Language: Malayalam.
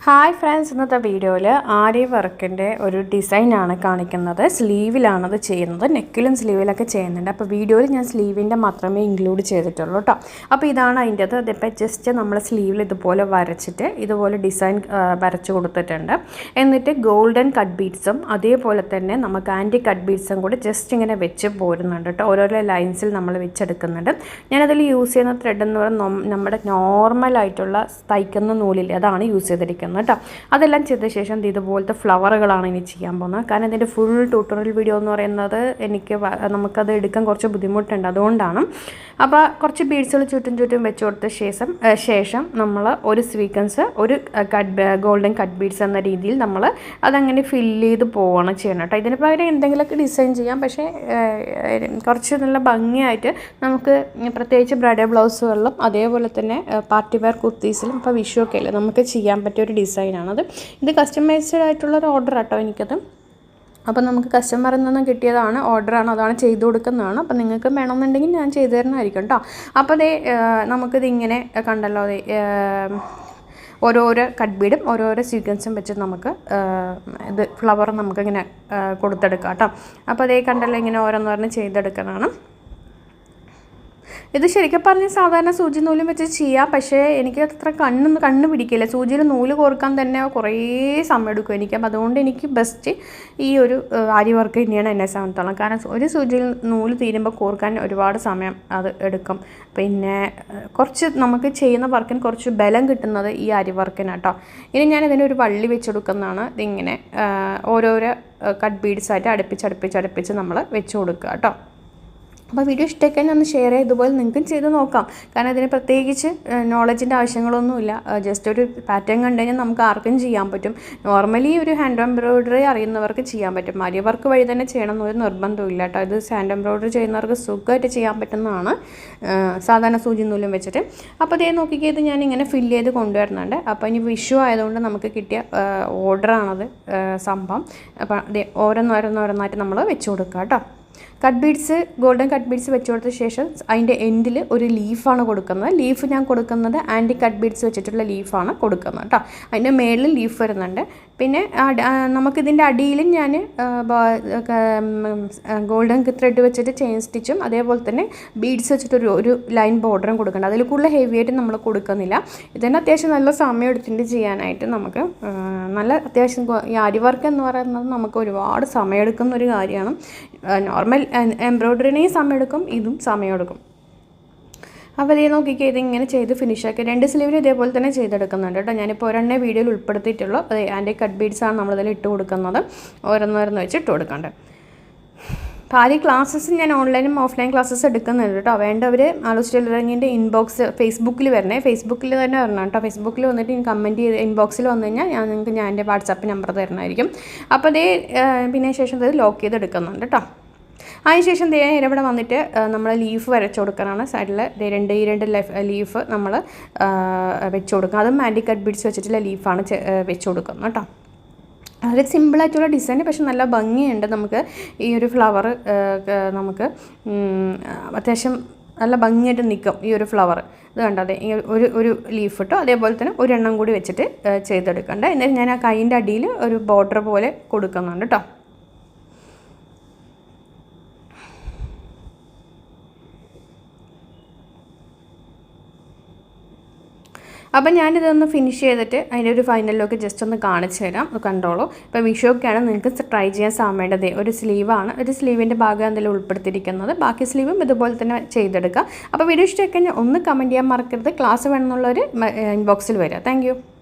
ഹായ് ഫ്രണ്ട്സ്, ഇന്നത്തെ വീഡിയോയിൽ ആരി വർക്കിൻ്റെ ഒരു ഡിസൈനാണ് കാണിക്കുന്നത്. സ്ലീവിലാണത് ചെയ്യുന്നത്, നെക്കിലും സ്ലീവിലൊക്കെ ചെയ്യുന്നുണ്ട്. അപ്പോൾ വീഡിയോയിൽ ഞാൻ സ്ലീവിൻ്റെ മാത്രമേ ഇൻക്ലൂഡ് ചെയ്തിട്ടുള്ളൂ കേട്ടോ. അപ്പോൾ ഇതാണ് അതിൻ്റെത്. അതിപ്പോൾ ജസ്റ്റ് നമ്മൾ സ്ലീവിൽ ഇതുപോലെ വരച്ചിട്ട് ഇതുപോലെ ഡിസൈൻ വരച്ച് കൊടുത്തിട്ടുണ്ട്. എന്നിട്ട് ഗോൾഡൻ കട്ട് ബീഡ്സും അതേപോലെ തന്നെ നമുക്ക് ആൻറ്റി കട്ട് ബീഡ്സും കൂടി ജസ്റ്റ് ഇങ്ങനെ വെച്ച് പോരുന്നുണ്ട് കേട്ടോ. ഓരോരോ ലൈൻസിൽ നമ്മൾ വെച്ചെടുക്കുന്നുണ്ട്. ഞാനതിൽ യൂസ് ചെയ്യുന്ന ത്രെഡ് എന്ന് പറയുന്നത് നമ്മുടെ നോർമലായിട്ടുള്ള തയ്ക്കുന്ന നൂലില്ലേ, അതാണ് യൂസ് ചെയ്തിരിക്കുന്നത് കേട്ടോ. അതെല്ലാം ചെയ്ത ശേഷം ഇതുപോലത്തെ ഫ്ലവറുകളാണ് ഇനി ചെയ്യാൻ പോകുന്നത്. കാരണം ഇതിൻ്റെ ഫുൾ ട്യൂട്ടോറിയൽ വീഡിയോ എന്ന് പറയുന്നത് നമുക്കത് എടുക്കാൻ കുറച്ച് ബുദ്ധിമുട്ടുണ്ട്, അതുകൊണ്ടാണ്. അപ്പോൾ കുറച്ച് ബീഡ്സുകൾ ചുറ്റും വെച്ച് കൊടുത്ത ശേഷം നമ്മൾ ഒരു സ്വീക്വൻസ്, ഒരു ഗോൾഡൻ കട്ട് ബീഡ്സ് എന്ന രീതിയിൽ നമ്മൾ അതങ്ങനെ ഫില്ല് ചെയ്ത് പോവുകയാണ് ചെയ്യണം കേട്ടോ. ഇതിന് പകരം എന്തെങ്കിലുമൊക്കെ ഡിസൈൻ ചെയ്യാം, പക്ഷേ കുറച്ച് നല്ല ഭംഗിയായിട്ട് നമുക്ക് പ്രത്യേകിച്ച് ബ്രൈഡൽ ബ്ലൗസുകളിലും അതേപോലെ തന്നെ പാർട്ടി വെയർ കുർത്തീസിലും ഇപ്പോൾ വിഷു ഒക്കെ അല്ലേ നമുക്ക് ചെയ്യാൻ പറ്റിയ ഒരു ഡിസൈനാണത്. ഇത് കസ്റ്റമൈസ്ഡ് ആയിട്ടുള്ളൊരു ഓർഡർ കേട്ടോ എനിക്കത്. അപ്പോൾ നമുക്ക് കസ്റ്റമറിൽ നിന്ന് കിട്ടിയതാണ്, ഓർഡറാണ്, അതാണ് ചെയ്ത് കൊടുക്കുന്നതാണ്. അപ്പോൾ നിങ്ങൾക്ക് വേണമെന്നുണ്ടെങ്കിൽ ഞാൻ ചെയ്തു തരുന്നതായിരിക്കും കേട്ടോ. അപ്പോൾ നമുക്കിത് ഇങ്ങനെ കണ്ടല്ലോ, ഓരോരോ കട്ട് ബീഡും ഓരോരോ സീക്വൻസും വെച്ച് നമുക്ക് ഇത് ഫ്ലവർ നമുക്കിങ്ങനെ കൊടുത്തെടുക്കാം കേട്ടോ. അപ്പോൾ കണ്ടല്ലോ, ഇങ്ങനെ ഓരോന്നോരോന്ന് ചെയ്തെടുക്കാനാണ് ഇത്. ശരിക്കും പറഞ്ഞാൽ സാധാരണ സൂചി നൂലും വെച്ച് ചെയ്യാം, പക്ഷേ എനിക്ക് അത്ര കണ്ണ് പിടിക്കില്ല. സൂചിയിൽ നൂല് കോർക്കാൻ തന്നെ കുറേ സമയം എടുക്കും എനിക്ക്. അപ്പം അതുകൊണ്ട് എനിക്ക് ബെസ്റ്റ് ഈ ഒരു ആരി വർക്ക് തന്നെയാണ് എന്നെ സംബന്ധിച്ചോളം. കാരണം ഒരു സൂചിയിൽ നൂല് തീരുമ്പോൾ കോർക്കാൻ ഒരുപാട് സമയം അത് എടുക്കും. പിന്നെ കുറച്ച് നമുക്ക് ചെയ്യുന്ന വർക്കിന് കുറച്ച് ബലം കിട്ടുന്നത് ഈ ആരി വർക്കിന് കേട്ടോ. ഇനി ഞാൻ ഇതിൻ്റെ ഒരു വള്ളി വെച്ചെടുക്കുന്നതാണ്. ഇതിങ്ങനെ ഓരോരോ കട്ട് ബീഡ്സായിട്ട് അടുപ്പിച്ച് നമ്മൾ വെച്ച് കൊടുക്കുക കേട്ടോ. അപ്പോൾ വീഡിയോ ഇഷ്ടമൊക്കെ ഒന്ന് ഷെയർ ചെയ്ത് ഇതുപോലെ നിങ്ങൾക്കും ചെയ്ത് നോക്കാം. കാരണം ഇതിന് പ്രത്യേകിച്ച് നോളജിൻ്റെ ആവശ്യങ്ങളൊന്നുമില്ല. ജസ്റ്റ് ഒരു പാറ്റേൺ കണ്ടു കഴിഞ്ഞാൽ നമുക്ക് ആർക്കും ചെയ്യാൻ പറ്റും. നോർമലി ഒരു ഹാൻഡ് എംബ്രോയ്ഡറി അറിയുന്നവർക്ക് ചെയ്യാൻ പറ്റും. ആരി വർക്ക് വഴി തന്നെ ചെയ്യണം എന്നൊരു നിർബന്ധമില്ല കേട്ടോ. ഇത് ഹാൻഡ് എംബ്രോയ്ഡറി ചെയ്യുന്നവർക്ക് സുഖമായിട്ട് ചെയ്യാൻ പറ്റുന്നതാണ്, സാധാരണ സൂചി നൂലും വെച്ചിട്ട്. അപ്പോൾ നോക്കിയത് ഞാൻ ഇങ്ങനെ ഫില്ല് ചെയ്ത് കൊണ്ടുവരുന്നുണ്ട്. അപ്പോൾ ഇനി വിഷു ആയതുകൊണ്ട് നമുക്ക് കിട്ടിയ ഓർഡറാണത് സംഭവം. അപ്പോൾ ഓരോന്നോരോന്നായിട്ട് നമ്മൾ വെച്ച് കൊടുക്കുക കേട്ടോ. Cut beads, golden cut beads വെച്ച് കൊടുത്ത ശേഷം അതിൻ്റെ എൻഡിൽ ഒരു ലീഫാണ് കൊടുക്കുന്നത്. ലീഫ് ഞാൻ കൊടുക്കുന്നത് ആൻറ്റി കട്ട് ബീഡ്സ് വെച്ചിട്ടുള്ള ലീഫാണ് കൊടുക്കുന്നത് കേട്ടോ. അതിൻ്റെ മേളിൽ ലീഫ് വരുന്നുണ്ട്. പിന്നെ നമുക്കിതിൻ്റെ അടിയിലും ഞാൻ ഗോൾഡൻ ത്രെഡ് വെച്ചിട്ട് ചെയിൻ സ്റ്റിച്ചും അതേപോലെ തന്നെ ബീഡ്സ് വെച്ചിട്ട് ഒരു ലൈൻ ബോർഡറും കൊടുക്കുന്നുണ്ട്. അതിൽ കൂടുതൽ ഹെവി ആയിട്ട് നമ്മൾ കൊടുക്കുന്നില്ല. ഇതിന് അത്യാവശ്യം നല്ല സമയം എടുത്തിട്ട് ചെയ്യാനായിട്ട് നമുക്ക് നല്ല അത്യാവശ്യം ഈ ആരി വർക്ക് എന്ന് പറയുന്നത് നമുക്ക് ഒരുപാട് സമയമെടുക്കുന്ന ഒരു കാര്യമാണ്. നോർമൽ എംബ്രോയ്ഡറിനെയും സമയമെടുക്കും, ഇതും സമയമെടുക്കും. അപ്പോൾ നോക്കിക്കുക, ഇതിങ്ങനെ ചെയ്ത് ഫിനിഷാക്കി 2 സ്ലീവിന് ഇതേപോലെ തന്നെ ചെയ്തെടുക്കുന്നുണ്ട് കേട്ടോ. ഞാനിപ്പോൾ ഒരെണ്ണേ വീഡിയോയിൽ ഉൾപ്പെടുത്തിയിട്ടുള്ളൂ. അതെ, ആൻറ്റി കട്ട് ബീഡ്സാണ് നമ്മളിതിൽ ഇട്ട് കൊടുക്കുന്നത്. ഓരോന്നോരോന്ന് വെച്ച് ഇട്ട് കൊടുക്കേണ്ടത്. അപ്പോൾ ആദ്യ ക്ലാസ്സസ് ഞാൻ ഓൺലൈനും ഓഫ്ലൈൻ ക്ലാസ്സസ് എടുക്കുന്നുണ്ട് കേട്ടോ. വേണ്ടവർ ആലോചിച്ച് ടെയിലറിങ്ങിൻ്റെ ഇൻബോക്സ് ഫേസ്ബുക്കിൽ ഫേസ്ബുക്കിൽ തന്നെ വരണം കേട്ടോ. ഫേസ്ബുക്കിൽ വന്നിട്ട് കമൻറ്റ് ചെയ്ത് ഇൻബോക്സിൽ വന്നു കഴിഞ്ഞാൽ ഞാൻ എൻ്റെ വാട്സാപ്പ് നമ്പർ തരുന്നതായിരിക്കും. അപ്പോൾ പിന്നെ ശേഷം ഇത് ലോക്ക് ചെയ്ത് എടുക്കുന്നുണ്ട് കേട്ടോ. അതിനുശേഷം ഇവിടെ വന്നിട്ട് നമ്മൾ ലീഫ് വരച്ച് കൊടുക്കാനാണ്. സൈഡിൽ ഈ രണ്ട് ലീഫ് നമ്മൾ വെച്ച് കൊടുക്കുക. അതും ആൻറ്റി കട്ട് ബീഡ്സ് വെച്ചിട്ടുള്ള ലീഫാണ് വെച്ച് കൊടുക്കുന്നത് കേട്ടോ. വളരെ സിമ്പിളായിട്ടുള്ള ഡിസൈൻ, പക്ഷെ നല്ല ഭംഗിയുണ്ട്. നമുക്ക് ഈ ഒരു ഫ്ലവർ നമുക്ക് അത്യാവശ്യം നല്ല ഭംഗിയായിട്ട് നിൽക്കും ഈ ഒരു ഫ്ലവർ. ഇത് കണ്ടതെ ഈ ഒരു ലീഫ് ഇട്ടോ, അതേപോലെ തന്നെ ഒരെണ്ണം കൂടി വെച്ചിട്ട് ചെയ്തെടുക്കണ്ട. എന്നിട്ട് ഞാൻ ആ കൈയിൻ്റെ അടിയിൽ ഒരു ബോർഡർ പോലെ കൊടുക്കുന്നുണ്ട് കേട്ടോ. അപ്പം ഞാനിതൊന്ന് ഫിനിഷ് ചെയ്തിട്ട് അതിൻ്റെ ഒരു ഫൈനൽ ലുക്ക് ജസ്റ്റ് ഒന്ന് കാണിച്ചു തരാം, കണ്ടോളൂ. ഇപ്പോൾ വിഷുവൊക്കെയാണ് നിങ്ങൾക്ക് ട്രൈ ചെയ്യാൻ സമയമുള്ളത്. ഒരു സ്ലീവാണ്, ഒരു സ്ലീവിൻ്റെ ഭാഗം എന്തെങ്കിലും ഉൾപ്പെടുത്തിയിരിക്കുന്നത്. ബാക്കി സ്ലീവും ഇതുപോലെ തന്നെ ചെയ്തെടുക്കുക. അപ്പോൾ വീഡിയോ ഇഷ്ടമൊക്കെ ഒന്ന് കമൻറ്റ് ചെയ്യാൻ മറക്കരുത്. ക്ലാസ് വേണമെന്നുള്ളൊരു ഇൻബോക്സിൽ വരിക. താങ്ക്